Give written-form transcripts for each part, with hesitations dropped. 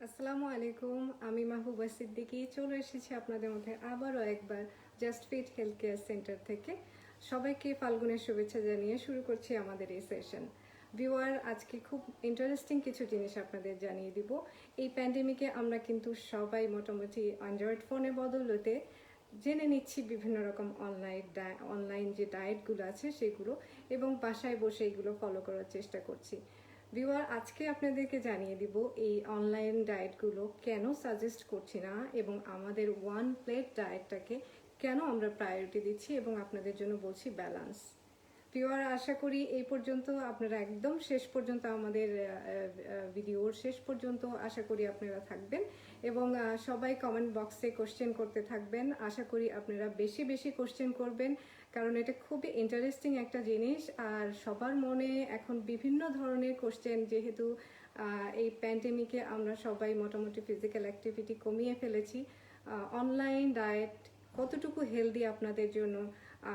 আসসালামু আলাইকুম, আমি মাহবুবা সিদ্দিকী চলে এসেছি আপনাদের মধ্যে আবারও একবার just fit health care centre থেকে। সবাইকে ফাল্গুনের শুভেচ্ছা জানিয়ে শুরু করছি আমাদের এই সেশন। ভিউয়ার, আজকে খুব ইন্টারেস্টিং কিছু জিনিস আপনাদের জানিয়ে দিব। এই প্যান্ডেমিকে আমরা কিন্তু সবাই মোটামুটি অ্যান্ড্রয়েড ফোনের বদৌলতে জেনে নিচ্ছি বিভিন্ন রকম অনলাইন যে ডায়েটগুলো আছে সেগুলো, এবং বাসায় বসে এগুলো ফলো করার চেষ্টা করছি। ভিউয়ার, আজকে আপনাদেরকে জানিয়ে দিব এই অনলাইন ডায়েটগুলো কেন সাজেস্ট করছি না, এবং আমাদের ওয়ান প্লেট ডায়েটটাকে কেন আমরা প্রায়োরিটি দিচ্ছি, এবং আপনাদের জন্য বলছি ব্যালেন্স। ভিউয়ার, আশা করি এই পর্যন্ত আপনারা একদম শেষ পর্যন্ত আমাদের ভিডিওর শেষ পর্যন্ত আশা করি আপনারা থাকবেন, এবং সবাই কমেন্ট বক্সে কোশ্চেন করতে থাকবেন। আশা করি আপনারা বেশি বেশি কোশ্চেন করবেন, কারণ এটা খুবই ইন্টারেস্টিং একটা জিনিস। আর সবার মনে এখন বিভিন্ন ধরনের কোশ্চেন, যেহেতু এই প্যান্ডেমিকে আমরা সবাই মোটামুটি ফিজিক্যাল অ্যাক্টিভিটি কমিয়ে ফেলেছি। অনলাইন ডায়েট কতটুকু হেলদি আপনাদের জন্য,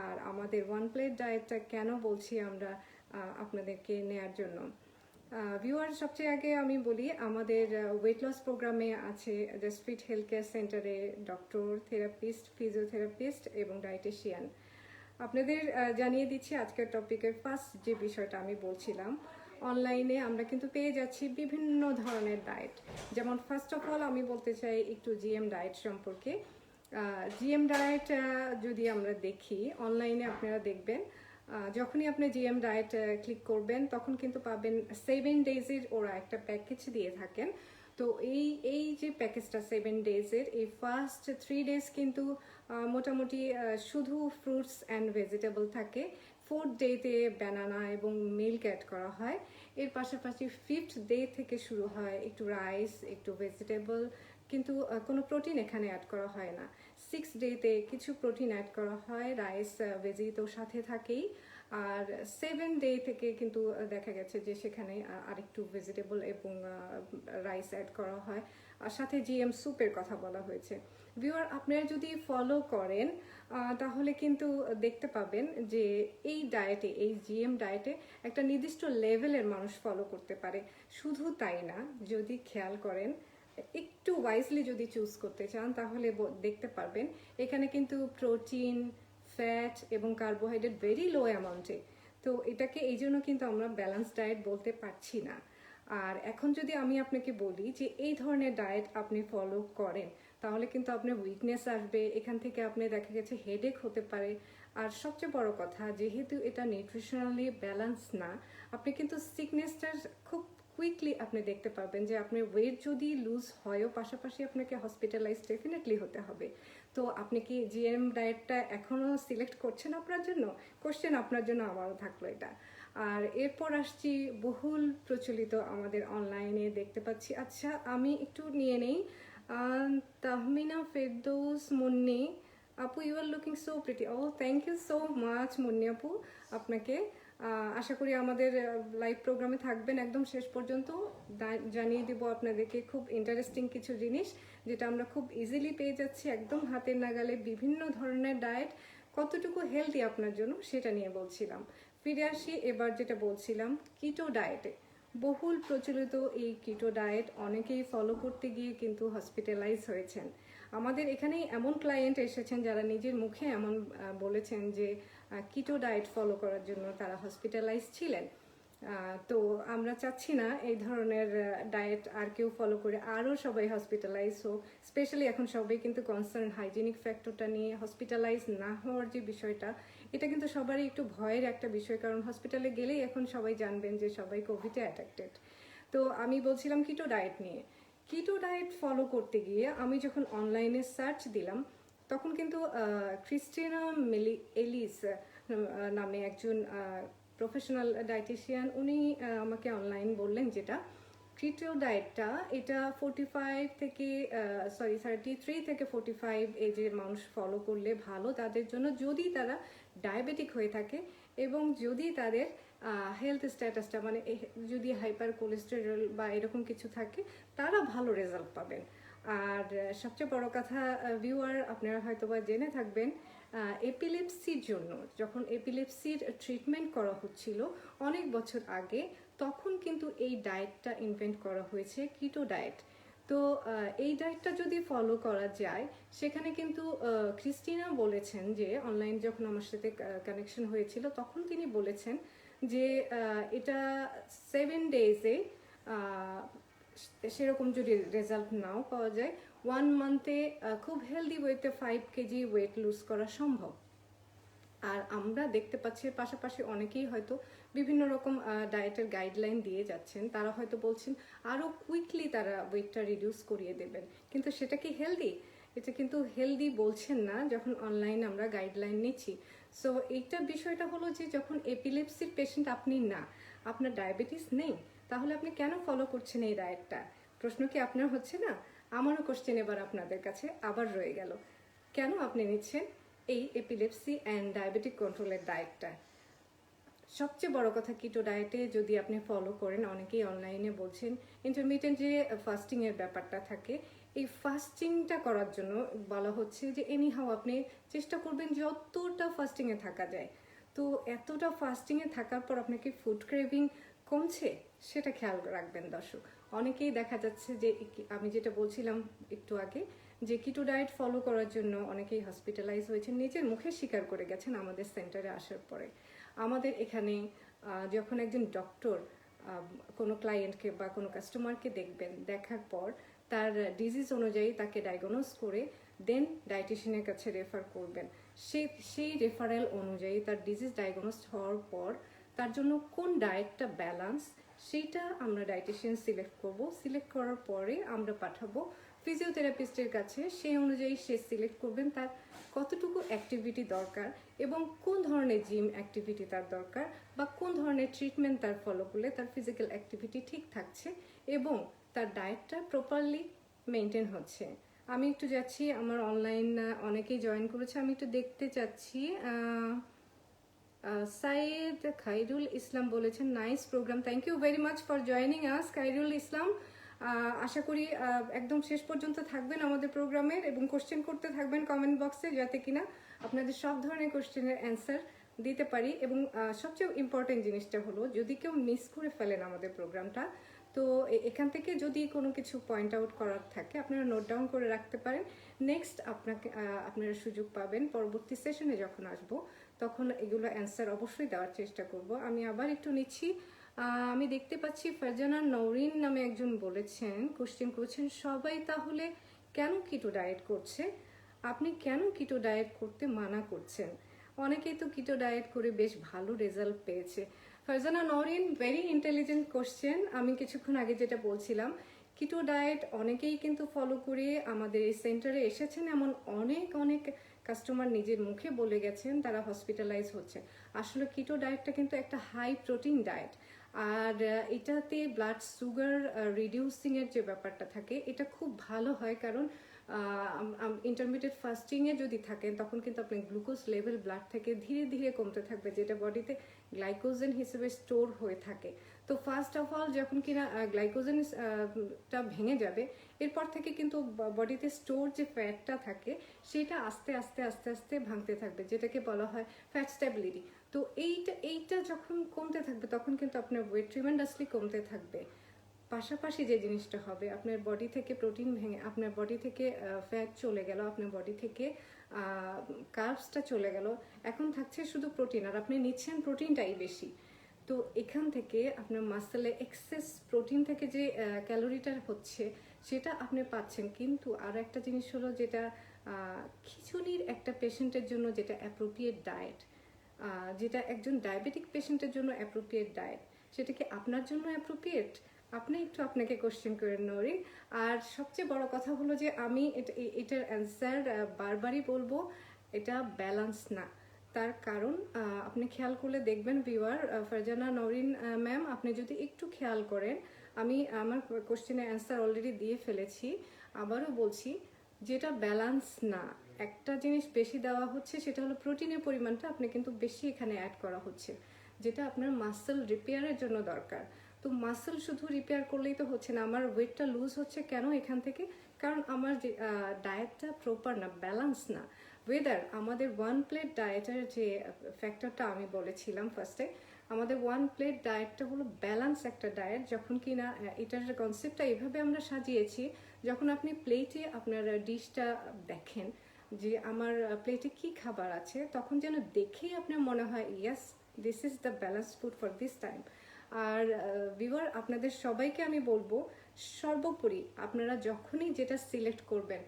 আর আমাদের ওয়ান প্লেট ডায়েটটা কেন বলছি আমরা আপনাদেরকে নেয়ার জন্য। ভিউয়ার, সবচেয়ে আগে আমি বলি আমাদের ওয়েট লস প্রোগ্রামে আছে জাস্ট ফিট হেলথ কেয়ার সেন্টারে ডক্টর, থেরাপিস্ট, ফিজিওথেরাপিস্ট এবং ডায়েটিশিয়ান। আপনাদের জানিয়ে দিচ্ছি আজকের টপিকের ফার্স্ট যে বিষয়টা আমি বলছিলাম, অনলাইনে আমরা কিন্তু পেয়ে যাচ্ছি বিভিন্ন ধরনের ডায়েট। যেমন ফার্স্ট অফ অল আমি বলতে চাই একটু জিএম ডায়েট সম্পর্কে। জিএম ডায়েট যদি আমরা দেখি অনলাইনে, আপনারা দেখবেন যখনই আপনি জিএম ডায়েট ক্লিক করবেন তখন কিন্তু পাবেন 7 ডেজের ওরা একটা প্যাকেজ দিয়ে থাকেন। তো এই যে প্যাকেজটা 7 ডেজের, এই ফার্স্ট 3 ডেজ কিন্তু মোটামুটি শুধু ফ্রুটস অ্যান্ড ভেজিটেবল থাকে। 4th ডেতে ব্যানানা এবং মিল্ক অ্যাড করা হয়। এর পাশাপাশি 5th ডে থেকে শুরু হয় একটু রাইস, একটু ভেজিটেবল, কিন্তু কোনো প্রোটিন এখানে অ্যাড করা হয় না। 6th ডেতে কিছু প্রোটিন অ্যাড করা হয়, রাইস ভেজি তো সাথে থাকেই। আর 7th ডে থেকে কিন্তু দেখা গেছে যে সেখানে আরেকটু ভেজিটেবল এবং রাইস অ্যাড করা হয়, আর সাথে জিএম স্যুপের কথা বলা হয়েছে। ভিউয়ার, আপনারা যদি ফলো করেন তাহলে কিন্তু দেখতে পাবেন যে এই ডায়েটে, এই জিএম ডায়েটে একটা নির্দিষ্ট লেভেলের মানুষ ফলো করতে পারে। শুধু তাই না, যদি খেয়াল করেন, একটু ওয়াইজলি যদি চুজ করতে চান তাহলে দেখতে পারবেন এখানে কিন্তু প্রোটিন, ফ্যাট এবং কার্বোহাইড্রেট ভেরি লো অ্যামাউন্টে। তো এটাকে এই জন্য কিন্তু আমরা ব্যালেন্স ডায়েট বলতে পারছি না। আর এখন যদি আমি আপনাকে বলি যে এই ধরনের ডায়েট আপনি ফলো করেন তাহলে কিন্তু আপনার উইকনেস আসবে, এখান থেকে আপনি দেখা গেছে হেডেক হতে পারে। আর সবচেয়ে বড় কথা, যেহেতু এটা নিউট্রিশনালি ব্যালেন্স না, আপনি কিন্তু সিকনেসটা খুব কুইকলি আপনি দেখতে পাবেন যে আপনার ওয়েট যদি লুজ হয়ও, পাশাপাশি আপনাকে হসপিটালাইজ ডেফিনেটলি হতে হবে। তো আপনি কি জিএম ডায়েটটা এখনও সিলেক্ট করছেন আপনার জন্য? কোশ্চেন আপনার জন্য আমারও থাকলো এটা। আর এরপর আসছি বহুল প্রচলিত আমাদের অনলাইনে দেখতে পাচ্ছি। আচ্ছা, আমি একটু নিয়ে নেই। তাহমিনা ফেরদৌস মুন্নি আপু, you are looking so pretty. ও, thank you so much Munni আপু আপনাকে। আশা করি আমাদের লাইভ প্রোগ্রামে থাকবেন একদম শেষ পর্যন্ত। জানিয়ে দিব আপনাদেরকে খুব ইন্টারেস্টিং কিছু জিনিস, যেটা আমরা খুব ইজিলি পেয়ে যাচ্ছি একদম হাতের নাগালে। বিভিন্ন ধরনের ডায়েট কতটুকু হেলদি আপনার জন্য সেটা নিয়ে বলছিলাম। ফিরে আসি এবার যেটা বলছিলাম, কিটো ডায়েটে। বহুল প্রচলিত এই কিটো ডায়েট অনেকেই ফলো করতে গিয়ে কিন্তু হসপিটালাইজ হয়েছেন। আমাদের এখানেই এমন ক্লায়েন্ট এসেছেন যারা নিজের মুখে এমন বলেছেন যে কিটো ডায়েট ফলো করার জন্য তারা হসপিটালাইজ ছিলেন। তো আমরা চাচ্ছি না এই ধরনের ডায়েট আর কেউ ফলো করে আরও সবাই হসপিটালাইজ হোক। স্পেশালি এখন সবাই কিন্তু কনসার্ন হাইজিনিক ফ্যাক্টরটা নিয়ে। হসপিটালাইজ না হওয়ার যে বিষয়টা, এটা কিন্তু সবারই একটু ভয়ের একটা বিষয়, কারণ হসপিটালে গেলেই এখন সবাই জানবেন যে সবাই কোভিডে অ্যাটাক্টেড। তো আমি বলছিলাম কিটো ডায়েট নিয়ে। কিটো ডায়েট ফলো করতে গিয়ে আমি যখন অনলাইনে সার্চ দিলাম তখন কিন্তু ক্রিস্টিনা এলিস নামে একজন প্রফেশনাল ডায়েটিশিয়ান, উনি আমাকে অনলাইন বললেন যেটা কিটো ডায়েটটা, এটা 33 থেকে 45 এজের মানুষ ফলো করলে ভালো তাদের জন্য, যদি তারা ডায়াবেটিক হয়ে থাকে এবং যদি তাদের হেলথ স্ট্যাটাসটা মানে যদি হাইপার কোলেস্টেরল বা এরকম কিছু থাকে, তারা ভালো রেজাল্ট পাবেন। আর সবচেয়ে বড় কথা ভিউয়ার, আপনারা হয়তো বা জেনে থাকবেন এপিলেপসির জন্য, যখন এপিলেপসির ট্রিটমেন্ট করা হচ্ছিল অনেক বছর আগে, তখন কিন্তু এই ডায়েটটা ইনভেন্ট করা হয়েছে, কিটো ডায়েট। তো এই ডায়েটটা যদি ফলো করা যায়, সেখানে কিন্তু ক্রিস্টিনা বলেছেন যে অনলাইন যখন আমার সাথে কানেকশন হয়েছিল তখন তিনি বলেছেন যে এটা 7 ডেজে সেরকম যদি রেজাল্ট নাও পাওয়া যায়, 1 মান্থে খুব হেলদি ওয়েতে 5 কেজি ওয়েট লুজ করা সম্ভব। আর আমরা দেখতে পাচ্ছি পাশাপাশি অনেকেই হয়তো বিভিন্ন রকম ডায়েটের গাইডলাইন দিয়ে যাচ্ছেন, তারা হয়তো বলছেন আরও কুইকলি তারা ওয়েটটা রিডিউস করিয়ে দেবেন, কিন্তু সেটা কি হেলদি? এটা কিন্তু হেলদি বলছেন না যখন অনলাইনে আমরা গাইডলাইন নিচ্ছি। সো এইটা বিষয়টা হলো যে যখন এপিলেপসির পেশেন্ট আপনি না, আপনার ডায়াবেটিস নেই, তাহলে আপনি কেন ফলো করছেন এই ডায়েটটা? প্রশ্ন কি আপনার হচ্ছে না? আমারও কোশ্চেন এবার আপনাদের কাছে আবার রয়ে গেল, কেন আপনি নিচ্ছেন এই এপিলেপসি অ্যান্ড ডায়াবেটিক কন্ট্রোলের ডায়েটটা? সবচেয়ে বড় কথা, কিটো ডায়েটে যদি আপনি ফলো করেন, অনেকেই অনলাইনে বলছেন ইন্টারমিডিয়েন্ট যে ফাস্টিংয়ের ব্যাপারটা থাকে, এই ফাস্টিংটা করার জন্য বলা হচ্ছে যে এনিহাও আপনি চেষ্টা করবেন যতটা ফাস্টিংয়ে থাকা যায়। তো এতটা ফাস্টিংয়ে থাকার পর আপনাকে ফুড ক্রেভিং কমছে, সেটা খেয়াল রাখবেন দর্শক। অনেকেই দেখা যাচ্ছে যে আমি যেটা বলছিলাম একটু আগে, যে কিটো ডায়েট ফলো করার জন্য অনেকেই হসপিটালাইজ হয়েছেন, নিজের মুখে স্বীকার করে গেছেন আমাদের সেন্টারে আসার পরে। আমাদের এখানে যখন একজন ডক্টর কোনো ক্লায়েন্টকে বা কোনো কাস্টমারকে দেখবেন, দেখার পর তার ডিজিজ অনুযায়ী তাকে ডায়াগনোজ করে দেন ডায়েটিশিয়ানের কাছে রেফার করবেন। সেই রেফারেল অনুযায়ী তার ডিজিজ ডায়াগনোজ হওয়ার পর তার জন্য কোন ডায়েটটা ব্যালান্স, সেইটা আমরা ডায়েটিশিয়ান সিলেক্ট করব। সিলেক্ট করার পরে আমরা পাঠাবো ফিজিওথেরাপিস্টের কাছে, সেই অনুযায়ী সে সিলেক্ট করবেন তার কতটুকু অ্যাক্টিভিটি দরকার এবং কোন ধরনের জিম অ্যাক্টিভিটি তার দরকার, বা কোন ধরনের ট্রিটমেন্ট তার ফলো করলে তার ফিজিক্যাল অ্যাক্টিভিটি ঠিক থাকছে এবং তার ডায়েটটা প্রপারলি মেনটেন হচ্ছে। আমি একটু যাচ্ছি, আমার অনলাইন অনেকেই জয়েন করেছে, আমি একটু দেখতে চাচ্ছি। সাইয়েদ খাইরুল ইসলাম বলেছেন nice programme, thank you very much for joining us Khairul Islam. আশা করি একদম শেষ পর্যন্ত থাকবেন আমাদের প্রোগ্রামের এবং কোশ্চেন করতে থাকবেন কমেন্ট বক্সে, যাতে কিনা আপনাদের সব ধরনের কোশ্চেনের অ্যান্সার দিতে পারি। এবং সবচেয়ে ইম্পর্টেন্ট জিনিসটা হলো, যদি কেউ মিস করে ফেলেন আমাদের প্রোগ্রামটা, তো এখান থেকে যদি কোনো কিছু পয়েন্ট আউট করার থাকে আপনারা নোট ডাউন করে রাখতে পারেন। নেক্সট আপনারা সুযোগ পাবেন পরবর্তী সেশনে যখন আসব, তখন এগুলো অ্যান্সার অবশ্যই দেওয়ার চেষ্টা করব। আমি আবার একটু নিচ্ছি। আমি দেখতে পাচ্ছি ফারজানা নওরিন নামে একজন বলেছেন, কোশ্চেন করেছেন, সবাই তাহলে কেন কিটো ডায়েট করছে? আপনি কেন কিটো ডায়েট করতে মানা করছেন? অনেকেই তো কিটো ডায়েট করে বেশ ভালো রেজাল্ট পেয়েছে। Farzana Nowrin, very intelligent question. আমি কিছুক্ষণ আগে যেটা বলছিলাম, কিটো ডায়েট অনেকেই কিন্তু ফলো করে আমাদের এই সেন্টারে এসেছেন, এমন অনেক অনেক কাস্টমার নিজের মুখে বলে গেছেন তারা হসপিটালাইজ হচ্ছে। আসলে কিটো ডায়েটটা কিন্তু একটা হাই প্রোটিন ডায়েট, আর এটাতে ব্লাড সুগার রিডিউসিংয়ের যে ব্যাপারটা থাকে এটা খুব ভালো হয়, কারণ ইন্টারমিডিয়েট ফাস্টিংয়ে যদি থাকেন তখন কিন্তু আপনার গ্লুকোজ লেভেল ব্লাড থেকে ধীরে ধীরে কমতে থাকবে, যেটা বডিতে গ্লাইকোজেন হিসেবে স্টোর হয়ে থাকে। তো ফার্স্ট অফ অল যখন কিনা গ্লাইকোজেনটা ভেঙে যাবে, এরপর থেকে কিন্তু বডিতে স্টোর যে ফ্যাটটা থাকে সেটা আস্তে আস্তে আস্তে আস্তে ভাঙতে থাকবে, যেটাকে বলা হয় ফ্যাট স্ট্যাবিলিটি। তো এইটা যখন কমতে থাকবে তখন কিন্তু আপনার ওয়েট ট্রিমেন্ডাসলি কমতে থাকবে। পাশাপাশি যে জিনিসটা হবে, আপনার বডি থেকে প্রোটিন ভেঙে আপনার বডি থেকে ফ্যাট চলে গেল, আপনার বডি থেকে কার্বসটা চলে গেল, এখন থাকছে শুধু প্রোটিন, আর আপনি নিচ্ছেন প্রোটিনটাই বেশি। তো এখান থেকে আপনার মাসেলে এক্সেস প্রোটিন থেকে যে ক্যালোরিটা হচ্ছে সেটা আপনি পাচ্ছেন। কিন্তু আর একটা জিনিস হলো, যেটা খিচুড়ির একটা পেশেন্টের জন্য যেটা অ্যাপ্রোপ্রিয়েট ডায়েট, যেটা একজন ডায়াবেটিক পেশেন্টের জন্য অ্যাপ্রোপ্রিয়েট ডায়েট, সেটা কি আপনার জন্য অ্যাপ্রোপ্রিয়েট? আপনি একটু আপনাকে কোশ্চেন করেন নরিন। আর সবচেয়ে বড় কথা হলো যে আমি এটার অ্যান্সার বারবারই বলবো, এটা ব্যালেন্স না। তার কারণ আপনি খেয়াল করলে দেখবেন ভিউয়ার, ফারজানা নরিন ম্যাম, আপনি যদি একটু খেয়াল করেন, আমি আমার কোশ্চেনের অ্যান্সার অলরেডি দিয়ে ফেলেছি, আবারও বলছি, যেটা ব্যালেন্স না, একটা জিনিস বেশি দেওয়া হচ্ছে, সেটা হলো প্রোটিনের পরিমাণটা আপনি কিন্তু বেশি এখানে অ্যাড করা হচ্ছে, যেটা আপনার মাসেল রিপেয়ারের জন্য দরকার। তো মাসেল শুধু রিপেয়ার করলেই তো হচ্ছে না, আমার ওয়েটটা লুজ হচ্ছে কেন এখান থেকে? কারণ আমার যে ডায়েটটা প্রপার না, ব্যালেন্স না। ওয়েদার আমাদের ওয়ান প্লেট ডায়েটের যে ফ্যাক্টরটা আমি বলেছিলাম ফার্স্টে, আমাদের ওয়ান প্লেট ডায়েটটা হলো ব্যালেন্স একটা ডায়েট, যখন কিনা এটার কনসেপ্টটা এভাবে আমরা সাজিয়েছি, যখন আপনি প্লেটে আপনার ডিশটা দেখেন যে আমার প্লেটে কি খাবার আছে, তখন যেন দেখেই আপনার মনে হয় yes this is the balance food for this time. আর ভিউয়ার, আপনাদের সবাইকে আমি বলবো, সর্বোপরি আপনারা যখনই যেটা সিলেক্ট করবেন,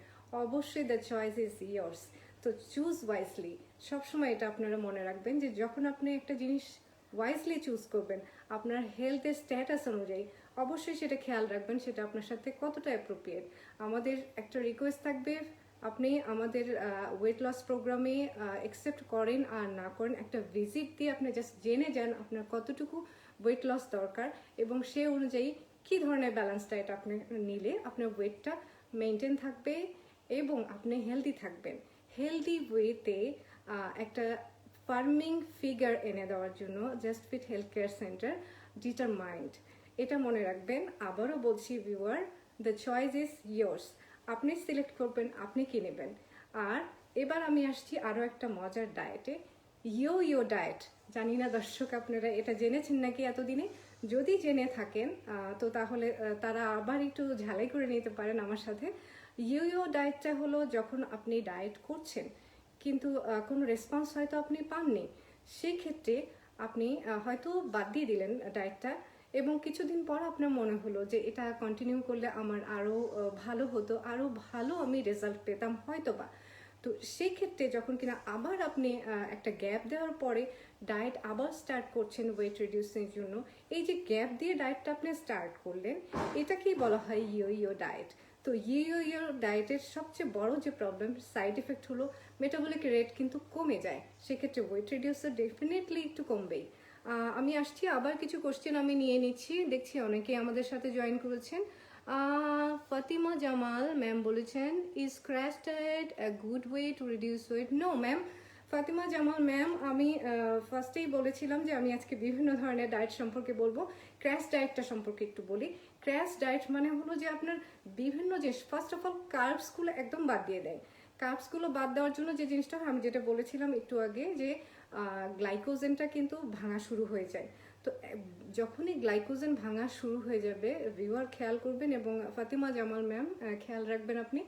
অবশ্যই দ্য চয়েস ইজ ইয়ার্স। তো চুজ ওয়াইজলি। সবসময় এটা আপনারা মনে রাখবেন যে যখন আপনি একটা জিনিস ওয়াইজলি চুজ করবেন, আপনার হেলথের স্ট্যাটাস অনুযায়ী অবশ্যই সেটা খেয়াল রাখবেন সেটা আপনার সাথে কতটা অ্যাপ্রোপ্রিয়েট। আমাদের একটা রিকোয়েস্ট থাকবে, আপনি আমাদের ওয়েট লস প্রোগ্রামে অ্যাকসেপ্ট করেন আর না করেন, একটা ভিজিট দিয়ে আপনি জাস্ট জেনে যান আপনার কতটুকু ওয়েট লস দরকার, এবং সে অনুযায়ী কী ধরনের ব্যালেন্স ডায়েট আপনি নিলে আপনার ওয়েটটা মেনটেন থাকবে এবং আপনি হেলদি থাকবেন। হেলদি ওয়েতে একটা ফার্মিং ফিগার এনে দেওয়ার জন্য just fit health care centre determined. এটা মনে রাখবেন। আবারও বলছি viewer, the choice is yours. আপনি সিলেক্ট করবেন আপনি কি নেবেন। আর এবার আমি আসছি আরও একটা মজার ডায়েটে, ইয়ো ডায়েট। জানি না দর্শক আপনারা এটা জেনেছেন নাকি এতদিনে। যদি জেনে থাকেন তো তাহলে তারা আবার একটু ঝালাই করে নিতে পারেন আমার সাথে। ইয়ো ডায়েটটা হলো যখন আপনি ডায়েট করছেন কিন্তু কোনো রেসপন্স হয়তো আপনি পাননি, সেই ক্ষেত্রে আপনি হয়তো বাদ দিয়ে দিলেন ডায়েটটা, এবং কিছুদিন পর আপনার মনে হলো যে এটা কন্টিনিউ করলে আমার আরও ভালো হতো, আরও ভালো আমি রেজাল্ট পেতাম হয়তো বা। তো সেই ক্ষেত্রে যখন কিনা আবার আপনি একটা গ্যাপ দেওয়ার পরে ডায়েট আবার স্টার্ট করছেন ওয়েট রিডিউসের জন্য, এই যে গ্যাপ দিয়ে ডায়েটটা আপনি স্টার্ট করলেন, এটাকেই বলা হয় ইয়ো ডায়েট। তো ইয়ো ডায়েটের সবচেয়ে বড় যে প্রবলেম, সাইড এফেক্ট হলো মেটাবলিক রেট কিন্তু কমে যায়, সেক্ষেত্রে ওয়েট রিডিউসার ডেফিনেটলি একটু কমবেই। আমি আসছি আবার কিছু কোশ্চেন আমি নিয়ে নিচ্ছি, দেখছি অনেকেই আমাদের সাথে জয়েন করেছেন। ফাতিমা জামাল ম্যাম বলেছেন, is crash diet a good way to reduce weight? No ma'am. Fatima Jamal ma'am, আমি ফার্স্টেই বলেছিলাম যে আমি আজকে বিভিন্ন ধরনের ডায়েট সম্পর্কে বলবো। ক্র্যাশ ডায়েটটা সম্পর্কে একটু বলি। ক্র্যাশ ডায়েট মানে হলো যে আপনার বিভিন্ন জিনিস, ফার্স্ট অফ অল কার্বসগুলো একদম বাদ দিয়ে দেয়। কার্বসগুলো বাদ দেওয়ার জন্য যে জিনিসটা আমি যেটা বলেছিলাম একটু আগে, যে গ্লাইকোজেনটা কিন্তু ভাঙা শুরু হয়ে যায়। তো যখনই গ্লাইকোজেন ভাঙা শুরু হয়ে যাবে, ভিউয়ার খেয়াল করবেন, এবং ফাতিমা জামাল ম্যাম খেয়াল রাখবেন আপনি,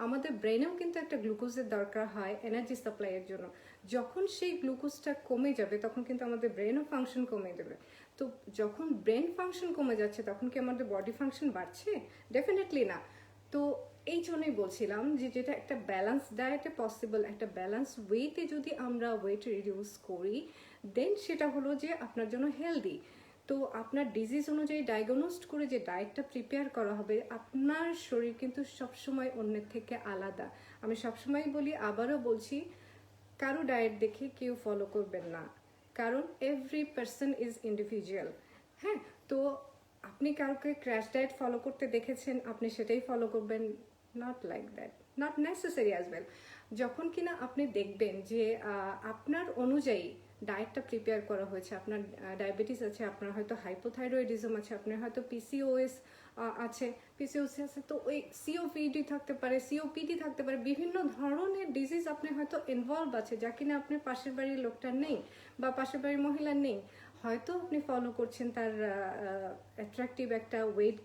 আমাদের ব্রেনেও কিন্তু একটা গ্লুকোজের দরকার হয় এনার্জি সাপ্লাইয়ের জন্য। যখন সেই গ্লুকোজটা কমে যাবে তখন কিন্তু আমাদের ব্রেনও ফাংশন কমে যাবে। তো যখন ব্রেন ফাংশন কমে যাচ্ছে তখন কি আমাদের বডি ফাংশন বাড়ছে? ডেফিনেটলি না। তো এই জন্যই বলছিলাম যে যেটা একটা ব্যালেন্স ডায়েটে পসিবল, একটা ব্যালেন্স ওয়েতে যদি আমরা ওয়েট রিডিউস করি, দেন সেটা হলো যে আপনার জন্য হেলদি। তো আপনার ডিজিজ অনুযায়ী ডায়াগনোস্ট করে যে ডায়েটটা প্রিপেয়ার করা হবে, আপনার শরীর কিন্তু সবসময় অন্যের থেকে আলাদা। আমি সবসময় বলি, আবারও বলছি, কারো ডায়েট দেখে কেউ ফলো করবেন না, কারণ এভরি পার্সন ইজ ইন্ডিভিজুয়াল। হ্যাঁ, তো আপনি কাউকে ক্র্যাশ ডায়েট ফলো করতে দেখেছেন, আপনি সেটাই ফলো করবেন? Not like that, not necessary as well. যখন কিনা আপনি দেখবেন যে আপনার অনুযায়ী ডায়েটটা প্রিপেয়ার করা হয়েছে, আপনার ডায়াবেটিস আছে, আপনার হয়তো হাইপোথাইরয়েডিজম আছে, আপনার হয়তো পিসিওএস আছে, পিসিওসি আছে, তো ওই সিওপিডি থাকতে পারে, সিওপিডি থাকতে পারে, বিভিন্ন ধরনের ডিজিজ আপনি হয়তো ইনভলভ আছে যা কিনা আপনার পাশের বাড়ির লোকটার নেই বা পাশের বাড়ির মহিলার নেই। হয়তো আপনি ফলো করছেন তার অ্যাট্রাকটিভ একটা ওয়েট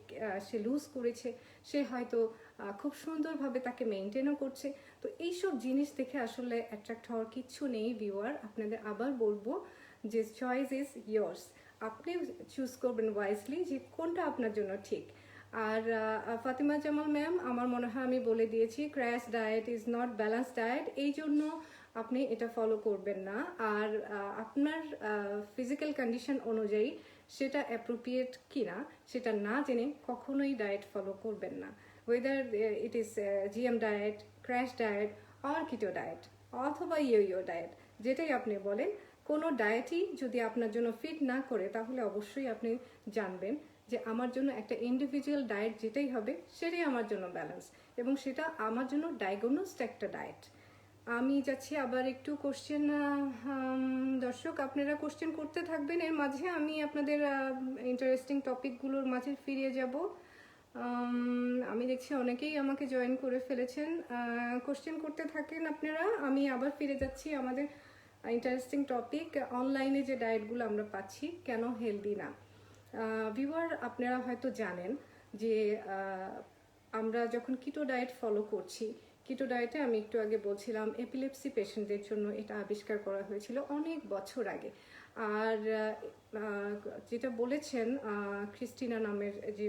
সে লুজ করেছে, সে হয়তো খুব সুন্দরভাবে তাকে মেনটেনও করছে। তো এইসব জিনিস দেখে আসলে অ্যাট্রাক্ট হওয়ার কিচ্ছু নেই ভিউয়ার। আপনাদের আবার বলবো যে চয়েস ইজ ইয়ার্স। আপনি চুজ করবেন ওয়াইজলি যে কোনটা আপনার জন্য ঠিক। আর ফাতিমা জামাল ম্যাম, আমার মনে হয় আমি বলে দিয়েছি, crash diet is not balance diet, এই জন্য আপনি এটা ফলো করবেন না। আর আপনার ফিজিক্যাল কন্ডিশন অনুযায়ী সেটা অ্যাপ্রোপ্রিয়েট কিনা সেটা না জেনে কখনোই ডায়েট ফলো করবেন না। Weather it is GM diet, crash diet, or keto diet, অথবা ইয়ো ডায়েট, যেটাই আপনি বলেন, কোনো ডায়েটই যদি আপনার জন্য ফিট না করে তাহলে অবশ্যই আপনি জানবেন যে আমার জন্য একটা ইন্ডিভিজুয়াল ডায়েট যেটাই হবে সেটাই আমার জন্য ব্যালেন্স, এবং সেটা আমার জন্য ডায়াগনোসড একটা ডায়েট। আমি যাচ্ছি আবার একটু কোশ্চেন। দর্শক আপনারা কোশ্চেন করতে থাকবেন, এর মাঝে আমি আপনাদের ইন্টারেস্টিং টপিকগুলোর মাঝে ফিরে যাব। আমি দেখছি অনেকেই আমাকে জয়েন করে ফেলেছেন, কোশ্চেন করতে থাকেন আপনারা। আমি আবার ফিরে যাচ্ছি আমাদের ইন্টারেস্টিং টপিক। অনলাইনে যে ডায়েটগুলো আমরা পাচ্ছি কেন হেলদি না। ভিউয়ার, আপনারা হয়তো জানেন যে আমরা যখন কিটো ডায়েট ফলো করছি, কিটো ডায়েটে আমি একটু আগে বলছিলাম এপিলেপসি পেশেন্টদের জন্য এটা আবিষ্কার করা হয়েছিল অনেক বছর আগে। আর যেটা বলেছেন ক্রিস্টিনা নামের যে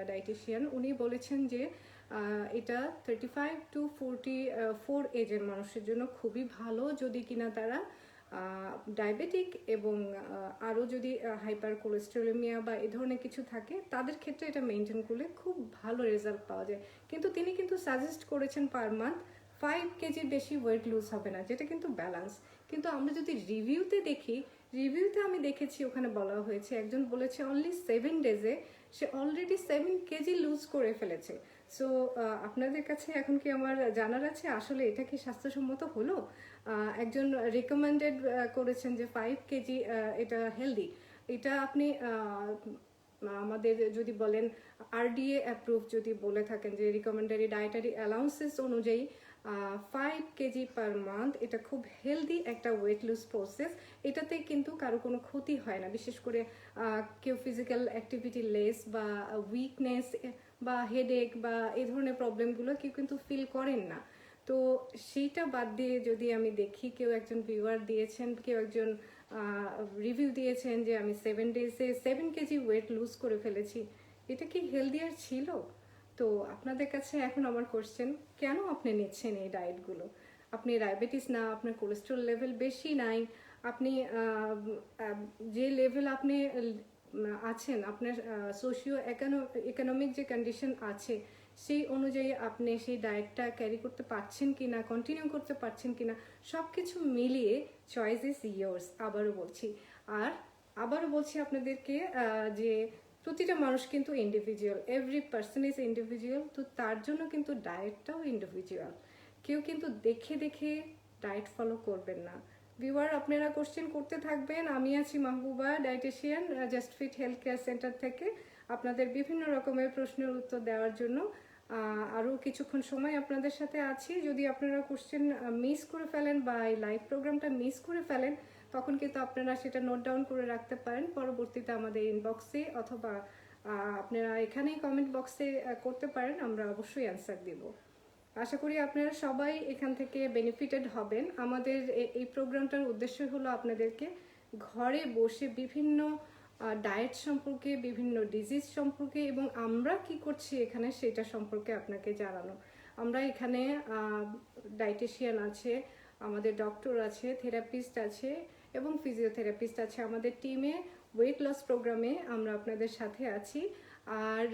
ডায়েটিশিয়ান, উনি বলেছেন যে এটা 35 to 44 এজের মানুষের জন্য খুবই ভালো, যদি কিনা তারা ডায়াবেটিক এবং আরও যদি হাইপার কোলেস্টেরোলেমিয়া বা এই ধরনের কিছু থাকে তাদের ক্ষেত্রে এটা মেনটেন করলে খুব ভালো রেজাল্ট পাওয়া যায়। কিন্তু তিনি কিন্তু সাজেস্ট করেছেন পার মান্থ 5 কেজির বেশি ওয়েট লুজ হবে না, যেটা কিন্তু ব্যালেন্স। কিন্তু আমরা যদি রিভিউতে দেখি, রিভিউতে আমি দেখেছি ওখানে বলা হয়েছে একজন বলেছে অনলি 7 ডেজে সে অলরেডি 7 কেজি লুজ করে ফেলেছে। সো আপনাদের কাছে এখন কি আমার জানার আছে আসলে এটা কি স্বাস্থ্যসম্মত হলো? একজন রিকমেন্ডেড করেছেন যে 5 কেজি এটা হেলদি। এটা আপনি আমাদের যদি বলেন আরডিএ অ্যাপ্রুভ যদি বলে থাকেন যে রিকমেন্ডারি ডায়েটারি অ্যালাউন্সেস অনুযায়ী 5 কেজি পার মান্থ এটা খুব হেলদি একটা ওয়েট লুজ প্রসেস। এটাতে কিন্তু কারো কোনো ক্ষতি হয় না, বিশেষ করে কেউ ফিজিক্যাল অ্যাক্টিভিটি লেস বা উইকনেস বা হেডেক বা এই ধরনের প্রবলেমগুলো কেউ কিন্তু ফিল করেন না। তো সেইটা বাদ দিয়ে যদি আমি দেখি কেউ একজন ভিউয়ার দিয়েছেন, কেউ একজন রিভিউ দিয়েছেন যে আমি 7 ডেজে 7 কেজি ওয়েট লুজ করে ফেলেছি, এটা কি হেলদিয়ার ছিল? তো আপনাদের কাছে এখন আমার কোশ্চেন, কেন আপনি নিচ্ছেন এই ডায়েটগুলো? আপনি ডায়াবেটিস না, আপনার কোলেস্ট্রল লেভেল বেশি নাই, আপনি যে লেভেল আপনি আছেন, আপনার সোশিও ইকোনমিক যে কন্ডিশন আছে সেই অনুযায়ী আপনি সেই ডায়েটটা ক্যারি করতে পারছেন কিনা, কন্টিনিউ করতে পারছেন কিনা, সব কিছু মিলিয়ে চয়েস ইজ ইয়ার্স। আবারও বলছি আপনাদেরকে যে প্রতিটা মানুষ কিন্তু individual, every person is individual. তো তার জন্য কিন্তু ডায়েটটাও ইন্ডিভিজুয়াল। কেউ কিন্তু দেখে দেখে ডায়েট ফলো করবেন না। ভিউয়ার, আপনারা কোশ্চেন করতে থাকবেন। আমি আছি Mahbuba, dietician, just fit health care centre থেকে আপনাদের বিভিন্ন রকমের প্রশ্নের উত্তর দেওয়ার জন্য আরও কিছুক্ষণ সময় আপনাদের সাথে আছি। যদি আপনারা কোশ্চেন মিস করে ফেলেন বা এই লাইভ প্রোগ্রামটা মিস করে ফেলেন, তখন কিন্তু আপনারা সেটা নোট ডাউন করে রাখতে পারেন পরবর্তীতে আমাদের ইনবক্সে, অথবা আপনারা এখানেই কমেন্ট বক্সে করতে পারেন, আমরা অবশ্যই অ্যান্সার দিব। আশা করি আপনারা সবাই এখান থেকে বেনিফিটেড হবেন। আমাদের এই প্রোগ্রামটার উদ্দেশ্য হলো আপনাদেরকে ঘরে বসে বিভিন্ন ডায়েট সম্পর্কে, বিভিন্ন ডিজিজ সম্পর্কে এবং আমরা কি করছি এখানে সেটা সম্পর্কে আপনাকে জানানো। আমরা এখানে ডায়েটিশিয়ান আছে, আমাদের ডক্টর আছে, থেরাপিস্ট আছে এবং ফিজিওথেরাপিস্ট আছে। আমাদের টিমে ওয়েট লস প্রোগ্রামে আমরা আপনাদের সাথে আছি। আর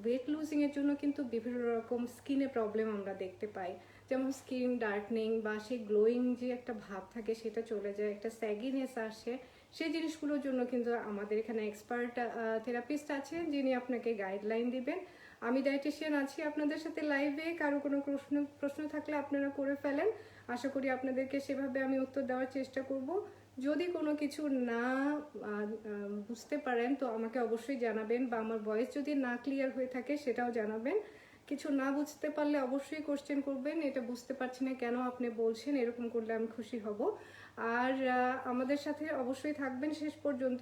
ওয়েট লুজিংয়ের জন্য কিন্তু বিভিন্ন রকম স্কিনে প্রবলেম আমরা দেখতে পাই, যেমন স্কিন ডার্কনিং বা সেই গ্লোয়িং যে একটা ভাব থাকে সেটা চলে যায়, একটা স্যাগিনেস আসে। সেই জিনিসগুলোর জন্য কিন্তু আমাদের এখানে এক্সপার্ট থেরাপিস্ট আছে যিনি আপনাকে গাইডলাইন দিবেন। আমি ডায়েটিশিয়ান আছি আপনাদের সাথে লাইভে। কারো কোনো প্রশ্ন থাকলে আপনারা করে ফেলেন, আশা করি আপনাদেরকে সেভাবে আমি উত্তর দেওয়ার চেষ্টা করব। যদি কোনো কিছু না বুঝতে পারেন তো আমাকে অবশ্যই জানাবেন, বা আমার ভয়েস যদি না ক্লিয়ার হয়ে থাকে সেটাও জানাবেন। কিছু না বুঝতে পারলে অবশ্যই কোশ্চেন করবেন, এটা বুঝতে পারছি না কেন আপনি বলছেন, এরকম করলে আমি খুশি হব। আর আমাদের সাথে অবশ্যই থাকবেন শেষ পর্যন্ত।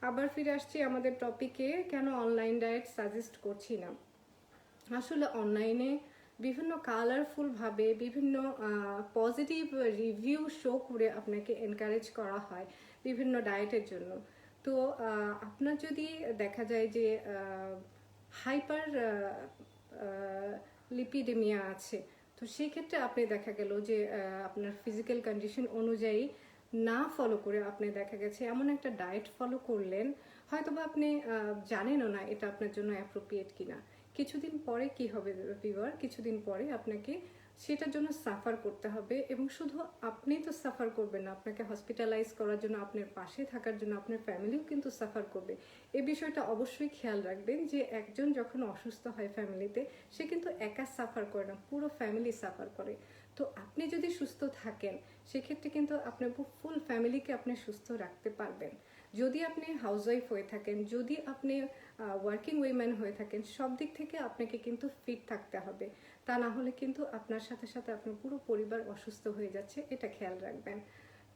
আবার ফিরে আসছি আমাদের টপিকে, কেন অনলাইন ডায়েট সাজেস্ট করছি না। আসলে অনলাইনে বিভিন্ন কালারফুলভাবে বিভিন্ন পজিটিভ রিভিউ শো করে আপনাকে এনকারেজ করা হয় বিভিন্ন ডায়েটের জন্য। তো আপনার যদি দেখা যায় যে হাইপার লিপিডেমিয়া আছে, তো সেই ক্ষেত্রে আপনি দেখা গেল যে আপনার ফিজিক্যাল কন্ডিশন অনুযায়ী না ফলো করে আপনি দেখা গেছে এমন একটা ডায়েট ফলো করলেন, হয়তোবা আপনি জানেনও না এটা আপনার জন্য অ্যাপ্রোপ্রিয়েট কিনা। কিছুদিন পরে কি হবে ভিউয়ার, কিছুদিন পরে আপনাকে সেটার জন্য সাফার করতে হবে। এবং শুধু আপনি তো সাফার করবেন না, আপনাকে হসপিটালাইজ করার জন্য, আপনার পাশে থাকার জন্য আপনার ফ্যামিলিও কিন্তু সাফার করবে। এই বিষয়টা অবশ্যই খেয়াল রাখবেন যে একজন যখন অসুস্থ হয় ফ্যামিলিতে, সে কিন্তু একা সাফার করে না, পুরো ফ্যামিলি সাফার করে। তো আপনি যদি সুস্থ থাকেন সেক্ষেত্রে কিন্তু আপনার ফুল ফ্যামিলিকে আপনি সুস্থ রাখতে পারবেন। যদি আপনি হাউসওয়াইফ হয়ে থাকেন, যদি আপনি ওয়ার্কিং উইমেন হয়ে থাকেন, সব দিক থেকে আপনাকে কিন্তু ফিট থাকতে হবে। তা না হলে কিন্তু আপনার সাথে সাথে আপনার পুরো পরিবার অসুস্থ হয়ে যাচ্ছে, এটা খেয়াল রাখবেন।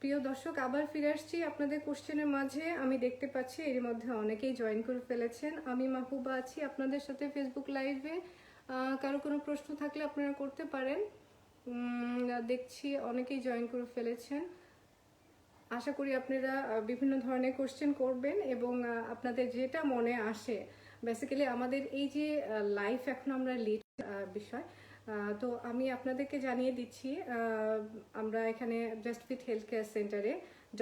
প্রিয় দর্শক, আবার ফিরে আসছি আপনাদের কোশ্চেনের মাঝে। আমি দেখতে পাচ্ছি এর মধ্যে অনেকেই জয়েন করে ফেলেছেন। আমি মাহবুবা আছি আপনাদের সাথে ফেসবুক লাইভে। কারো কোনো প্রশ্ন থাকলে আপনারা করতে পারেন। দেখছি অনেকেই জয়েন করে ফেলেছেন। আশা করি আপনারা বিভিন্ন ধরনের কোশ্চেন করবেন এবং আপনাদের যেটা মনে আসে। বেসিক্যালি আমাদের এই যে লাইফ এখন আমরা লিড বিষয়, তো আমি আপনাদেরকে জানিয়ে দিচ্ছি, আমরা এখানে জাস্ট ফিট হেলথ কেয়ার সেন্টারে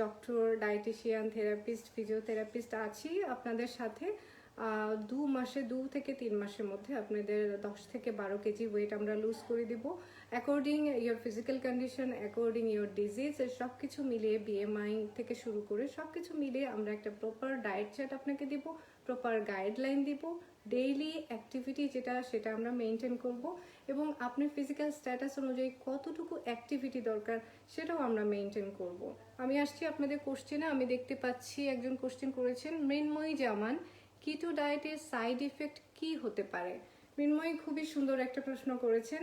ডক্টর, ডায়েটিশিয়ান, থেরাপিস্ট, ফিজিওথেরাপিস্ট আছি আপনাদের সাথে। 2 থেকে 3 মাসের মধ্যে আপনাদের 10 থেকে 12 কেজি ওয়েট আমরা লুজ করে দিব, according your physical condition, according your disease, সব কিছু মিলিয়ে বিএমআই থেকে শুরু করে সব কিছু মিলিয়ে আমরা একটা প্রপার ডায়েট চার্ট আপনাকে দিব, প্রপার গাইডলাইন দিব, ডেইলি অ্যাক্টিভিটি যেটা সেটা আমরা মেনটেন করব এবং আপনার ফিজিক্যাল স্ট্যাটাস অনুযায়ী কতটুকু অ্যাক্টিভিটি দরকার সেটাও আমরা মেনটেন করব। আমি আসছি আপনাদের কোশ্চেনে। আমি দেখতে পাচ্ছি একজন কোশ্চেন করেছেন, মৃন্ময়ী জামান, কিটো ডায়েটের সাইড ইফেক্ট কি হতে পারে? মৃন্ময়ী খুবই সুন্দর একটা প্রশ্ন করেছেন।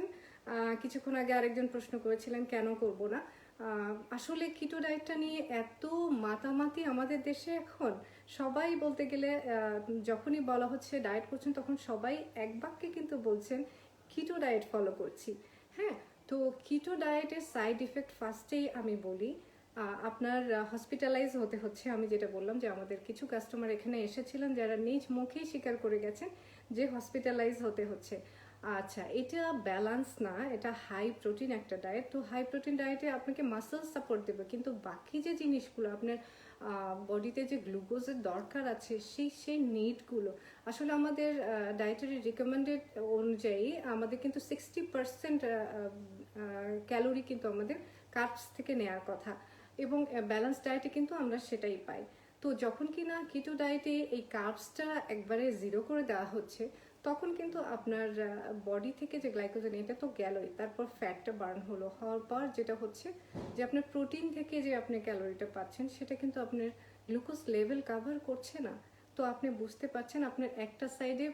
কিছুক্ষণ আগে আরেকজন প্রশ্ন করেছিলেন কেন করব না। আসলে কিটো ডায়েটটা নিয়ে এত মাতামাতি আমাদের দেশে এখন, সবাই বলতে গেলে যখনই বলা হচ্ছে ডায়েট করছেন তখন সবাই এক বাক্যে কিন্তু বলছেন কিটো ডায়েট ফলো করছি। হ্যাঁ, তো কিটো ডায়েটের সাইড ইফেক্ট ফার্স্টেই আমি বলি, আপনার হসপিটালাইজ হতে হচ্ছে। আমি যেটা বললাম যে আমাদের কিছু কাস্টমার এখানে এসেছিলেন যারা নিজ মুখেই স্বীকার করে গেছেন যে হসপিটালাইজ হতে হচ্ছে। আচ্ছা, এটা ব্যালেন্স না, এটা হাই প্রোটিন একটা ডায়েট। তো হাই প্রোটিন ডায়েটে আপনাকে মাসেল সাপোর্ট দেবে, কিন্তু বাকি যে জিনিসগুলো আপনার বডিতে যে গ্লুকোজের দরকার আছে সেই নিডগুলো আসলে আমাদের ডায়েটারি রিকমেন্ডেড অনুযায়ী আমাদের কিন্তু 60% ক্যালোরি কিন্তু আমাদের কার্বস থেকে নেওয়ার কথা এবং ব্যালেন্স ডায়েটে কিন্তু আমরা সেটাই পাই। তো যখন কি না কিটো ডায়েটে এই কার্বসটা একবারে জিরো করে দেওয়া হচ্ছে, তখন কিন্তু আপনার বডি থেকে যে গ্লাইকোজেন এটা তো গেলই, তারপর ফ্যাটটা বার্ন হওয়ার পর যেটা হচ্ছে যে আপনার প্রোটিন থেকে যে আপনি ক্যালোরিটা পাচ্ছেন সেটা কিন্তু আপনার গ্লুকোজ লেভেল কাভার করছে না। তো আপনি বুঝতে পারছেন আপনার একটা সাইডে